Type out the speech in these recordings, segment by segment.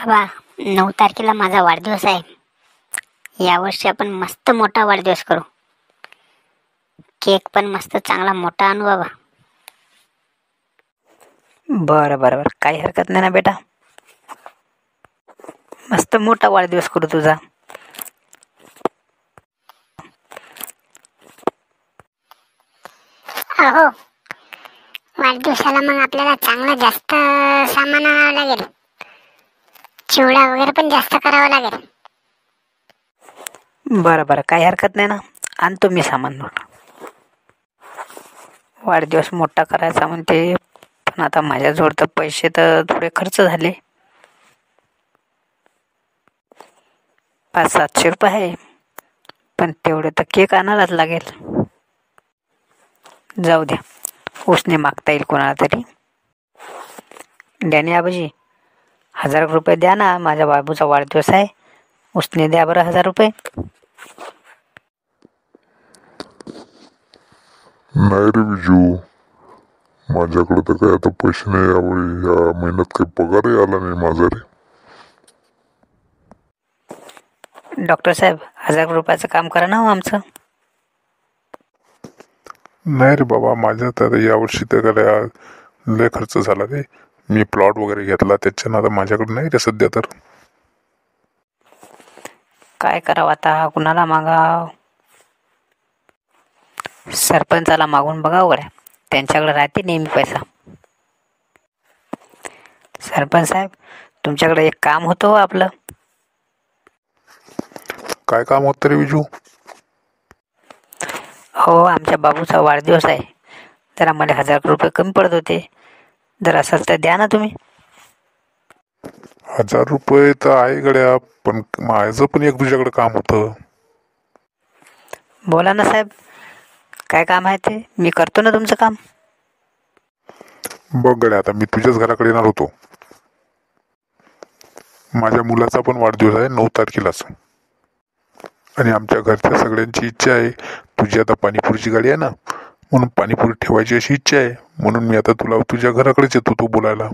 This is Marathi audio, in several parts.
बाबा, 9 तारखेला माझा वाढदिवस आहे. यावर्षी आपण मस्त मोठा वाढदिवस करू. केक पण मस्त चांगला मोठा आणू बाबा. बरं बरं बरं, काही हरकत नाही ना बेटा. मस्त मोठा वाढदिवस करू तुझा. अहो, वाढदिवसाला मग आपल्याला चांगलं जास्त सामान आणावं लागेल. चिवडा वगैरे पण जास्त करावा लागेल. बरं बरं, काही हरकत नाही ना. आणतो मी सामान. वाढदिवस मोठा करायचा म्हणते, पण आता माझ्याजवळ तर पैसे तर थोडे खर्च झाले. 500-700 रुपये आहे, पण तेवढे तर केक आणायलाच लागेल. जाऊ द्या, उसने मागता येईल कोणाला तरी. डॅनी आबाजी, 1000 रुपये द्या ना. माझ्या बाबूचा वाढदिवस आहे. उसने द्या बरं 1000 रुपये. नाही रे विजू, माझ्याकडे तर काय आता पैसे नाही. यावेळी या महिन्यात काही पगारही आला नाही माझा रे. डॉक्टर साहेब, 1000 रुपयाचं काम करा ना हो आमचं. नाही रे बाबा, माझ्या तर यावर्षी तर काय लय खर्च झाला रे. मी प्लॉट वगैरे घेतला, त्याच्यानं आता माझ्याकडे नाही रे सध्या तर. काय करावं आता, कुणाला मागाव? सरपंचाला मागून बघावं गड्या, त्यांच्याकडे राहते नेहमी पैसा. सरपंच साहेब, तुमच्याकडे एक काम होतं हो आपलं. काय काम होतं रे विजू? हो, आमच्या बाबूचा वाढदिवस आहे. जरा मला 1000 रुपये कमी पडत होते. जर असेल तर द्या ना तुम्ही. 1000 रुपये तर आहे गड्या, पण माझं पण एक तुझ्याकडे काम होतं. बोला ना साहेब, काय काम आहे ते? मी करतो ना तुमचं काम. बघ गड्या, आता मी तुझ्याच घराकडे येणार होतो. माझ्या मुलाचा पण वाढदिवस आहे 9 तारखेलाच. आणि आमच्या घरच्या सगळ्यांची इच्छा आहे, तुझी आता पाणीपुरीची गाडी आहे ना, म्हणून पाणीपुरी ठेवायची अशी इच्छा आहे. म्हणून मी आता तुला तुझ्या घराकडेच येतो तो बोलायला.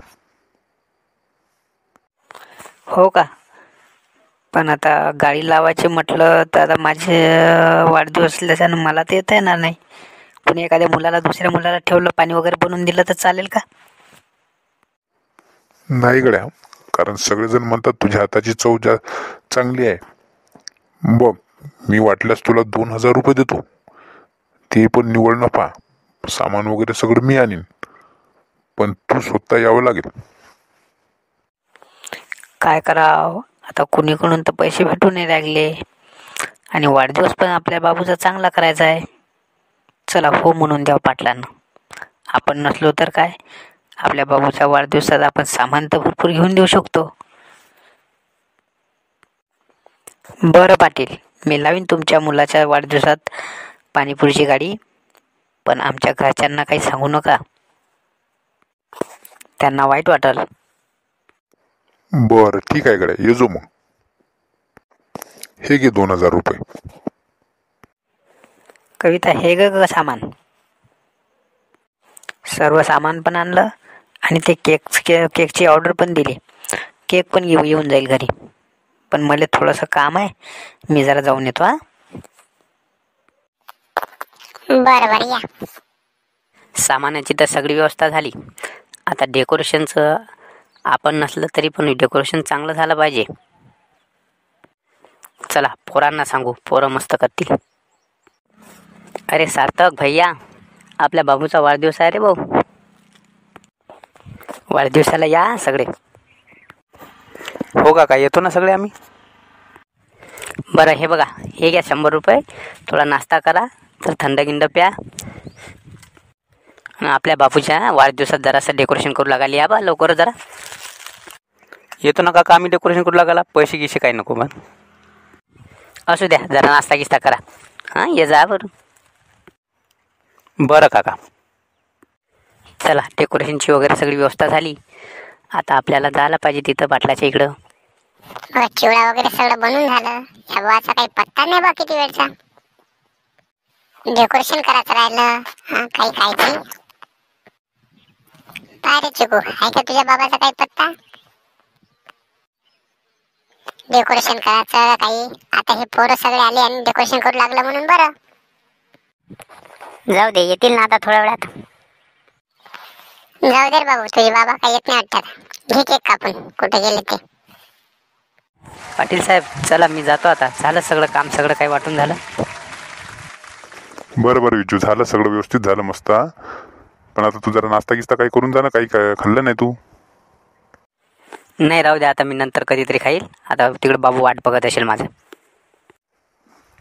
हो का? पण आता गाडी लावायची म्हटलं तर आता माझे वाढदिवस असल्याच्यानं मला ते येता येणार नाही. पण एखाद्या मुलाला, दुसऱ्या मुलाला ठेवलं, पाणी वगैरे बनवून दिलं तर चालेल का? नाही गड्या, कारण सगळेजण म्हणतात तुझ्या हाताची चव चांगली आहे. बघ, मी वाटल्यास तुला 2000 रुपये देतो. ते पण निव्वळ नफा. सामान वगैरे सगळं मी आणीन, पण तू स्वतः यावं लागेल. काय करावं आता, कुणीकडून तर पैसे भेटू नाही लागले. आणि वाढदिवस पण आपल्या बाबूचा चांगला करायचा आहे. चला हो म्हणून द्यावं पाटलांना. आपण नसलो तर काय, आपल्या बाबूच्या वाढदिवसात आपण सामान तर भरपूर घेऊन देऊ शकतो. बरं पाटील, मी लावीन तुमच्या मुलाच्या वाढदिवसात पाणीपुरीची गाडी. पण आमच्या घरच्यांना काही सांगू नका, त्यांना वाईट वाटेल. बरं ठीक आहे गड्या, ये जो मग. हे घे 2000 रुपये. कविता, हे ग सामान. सर्व सामान पण आणलं आणि ते केकची ऑर्डर पण दिली. केक पण येऊन जाईल घरी. पण मला थोडंसं काम आहे, मी जरा जाऊन येतो. बरं बरं, या. सामानाची तर सगळी व्यवस्था झाली. आता डेकोरेशनचं आपण नसलं तरी पण डेकोरेशन चांगलं झालं पाहिजे. चला पोरांना सांगू, पोरं मस्त करतील. अरे सार्थक भैया, आपल्या बाबूचा वाढदिवस आहे रे भाऊ. वाढदिवसाला या सगळे. हो का, येतो ना सगळे आम्ही. बरं, हे बघा, हे घ्या 100 रुपये. थोडा नाश्ता करा, तर थंड गिंड प्या. आपल्या बापूच्या वाढदिवसात जरासं डेकोरेशन करू लागाली. या बा लवकर जरा. येतो ना काका, आम्ही डेकोरेशन करू लागाला. पैसे गिसे काही नको पण. असू द्या, जरा नाश्ता गिस्ता करा. हां, ये जा बरं. बरं काका. चला, डेकोरेशनची वगैरे सगळी व्यवस्था झाली. आता आपल्याला जायला पाहिजे तिथं पाटलाच्या इकडं. चिवडा वगैरे सगळं बनवून झालं. या बुवाचा काही पत्ता नाही बा किती वेळचा. डेकोरेशन करायचं राहिलं. काही खायची. काय रे चिकू, आहे का तुझ्या बाबाचा काही पत्ता? डेकोरेशन करायचं काही. आता हे पोरं सगळे आले आणि डेकोरेशन करू लागलं म्हणून बरं. जाऊ दे, येतील ना आता थोड्या वेळात. जाऊ दे रे बाबू, तुझे बाबा काही येत नाही वाटतात. घे केक कापून, कुठे गेले ते. पाटील साहेब चला मी जातो आता. झालं सगळं काम, सगळं काही वाटून झालं. बरं बरं विजू, झालं सगळं व्यवस्थित झालं मस्त. पण आता तू जरा नाश्ता गिस्ता काही करून जा ना. काही काय खाल्लं नाही तू? नाही राहू द्या, आता मी नंतर कधीतरी खाईल. आता तिकडे बाबू वाट बघत असेल माझं.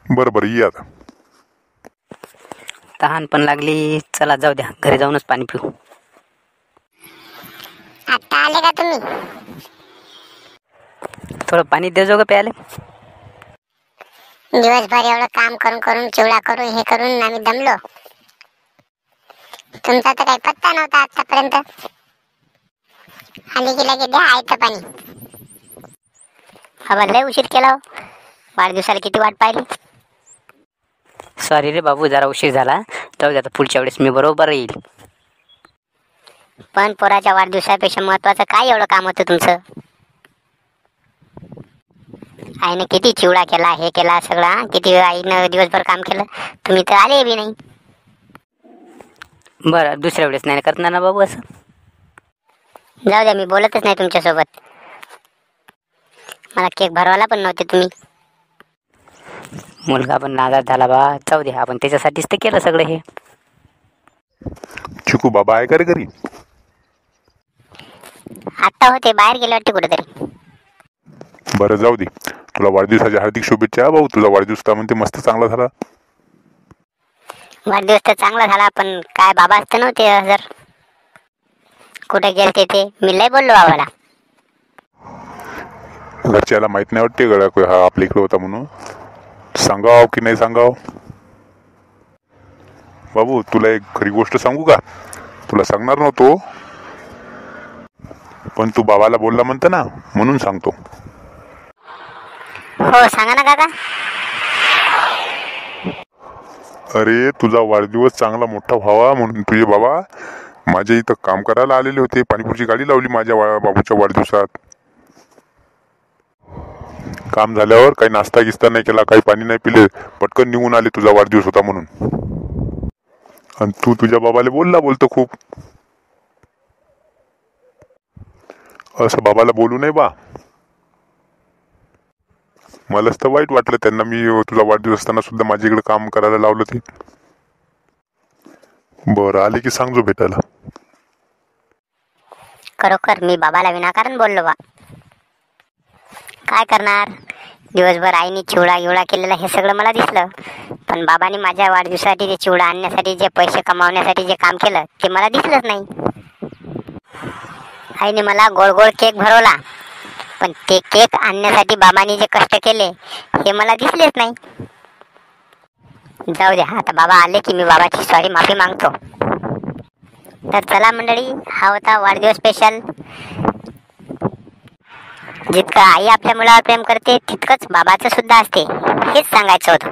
बरं बरं ये आता. तहान पण लागली. चला जाऊ द्या, घरी जाऊनच पाणी पिऊ. आता आले का तुम्ही? थोडं पाणी देजो ग प्यायला. दिवसभर एवढं काम करून करून, चिवडा करून, हे करून आम्ही दमलो. तुमचा तर काही पत्ता नव्हता आतापर्यंत. आली की लगे द्या आयतं पाणी. बाबा लय उशीर केला हो. वाढदिवसाला किती वाट पाहिली. सॉरी रे बाबू, जरा उशीर झाला. जाऊ द्या, आता पुढच्या वेळेस मी बरोबर येईल. पण पोराच्या वाढदिवसापेक्षा महत्वाचं काय एवढं काम होतं तुमचं? आईनं किती चिवडा केला, हे केला सगळं. किती आईनं दिवसभर काम केलं. तुम्ही तर आले बी नाही. बरं, दुसऱ्या वेळेस नाही करणार ना बाबू असं. जाऊ द्या, मी बोलतच नाही तुमच्यासोबत. मला केक भरवायला पण नव्हते तुम्ही. मुलगा पण नाराज झाला बा. जाऊ दे, आपण त्याच्यासाठीच ते केलं सगळं हे. चिकू बाबा आहे का रे घरी? आता होते, बाहेर गेले वाटते कुठेतरी. बरं जाऊ दे. तुला वाढदिवसाच्या हार्दिक शुभेच्छा भाऊ. तुझा वाढदिवस तर म्हणते मस्त चांगला झाला. वाढदिवस तर चांगला झाला, पण काय बाबा असते नव्हते हजर. कुठे गेलते ते मी लय बोललो बाबाला. घरच्याला माहित नाही वाटते गड्या हा आपल्या इकडे होता म्हणून. सांगाव की नाही सांगाव? बाबू तुला एक खरी गोष्ट सांगू का? तुला सांगणार नव्हतो, पण तू बाबाला बोलला म्हणतं ना, म्हणून सांगतो. हो सांगा ना काका. अरे तुझा वाढदिवस चांगला मोठा व्हावा म्हणून तुझे बाबा माझ्या इथं काम करायला आलेले होते. पाणीपुरीची गाडी लावली माझ्या बाबूच्या वाढदिवसात. काम झाल्यावर काही नाश्ता गिस्ता नाही केला, काही पाणी नाही पिले, पटकन निघून आले तुझा वाढदिवस होता म्हणून. आणि तू तुझ्या बाबाला बोलतो खूप. असं बाबाला बोलू नये बा. मलाच तर वाईट वाटलं त्यांना. मी तुझा वाढदिवस असताना सुद्धा माझ्या इकडे काम करायला लावलं ते. बरं आले की सांगजो भेटायला. खरोखर मी बाबाला विनाकारण बोललो बा. काय करणार, दिवसभर आईने चिवडा गिवडा केलेला हे सगळं मला दिसलं. पण बाबांनी माझ्या वाढदिवसासाठी ते चिवडा आणण्यासाठी, जे पैसे कमावण्यासाठी जे काम केलं ते मला दिसलंच नाही. आईने मला गोड गोड केक भरवला, पण ते केक आणण्यासाठी बाबांनी जे कष्ट केले हे मला दिसलेच नाही. जाऊ द्या, आता बाबा आले की मी बाबाची सॉरी माफी मागतो. तर चला मंडळी, हा होता वाढदिवस स्पेशल. जितकं आई आपल्या मुलावर प्रेम करते तितकंच बाबाचं सुद्धा असते, हेच सांगायचं होतं.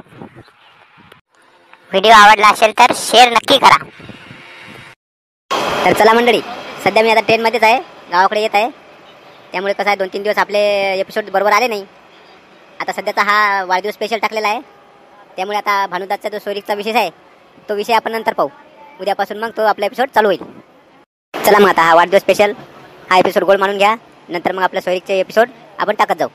व्हिडिओ आवडला असेल तर शेअर नक्की करा. तर चला मंडळी, सध्या मी आता ट्रेनमध्येच आहे, गावाकडे येत आहे. त्यामुळे कसं आहे, 2-3 दिवस आपले एपिसोड बरोबर आले नाही. आता सध्याचा हा वाढदिवस स्पेशल टाकलेला आहे. त्यामुळे आता भानुदासचा जो सोयरीकचा विषय आहे तो विषय आपण नंतर पाहू. उद्यापासून मग तो आपला एपिसोड चालू होईल. चला मग आता हा वाढदिवस स्पेशल हा एपिसोड गोल मानून घ्या. नंतर मग आपल्या सोयरीकचे एपिसोड आपण टाकत जाऊ.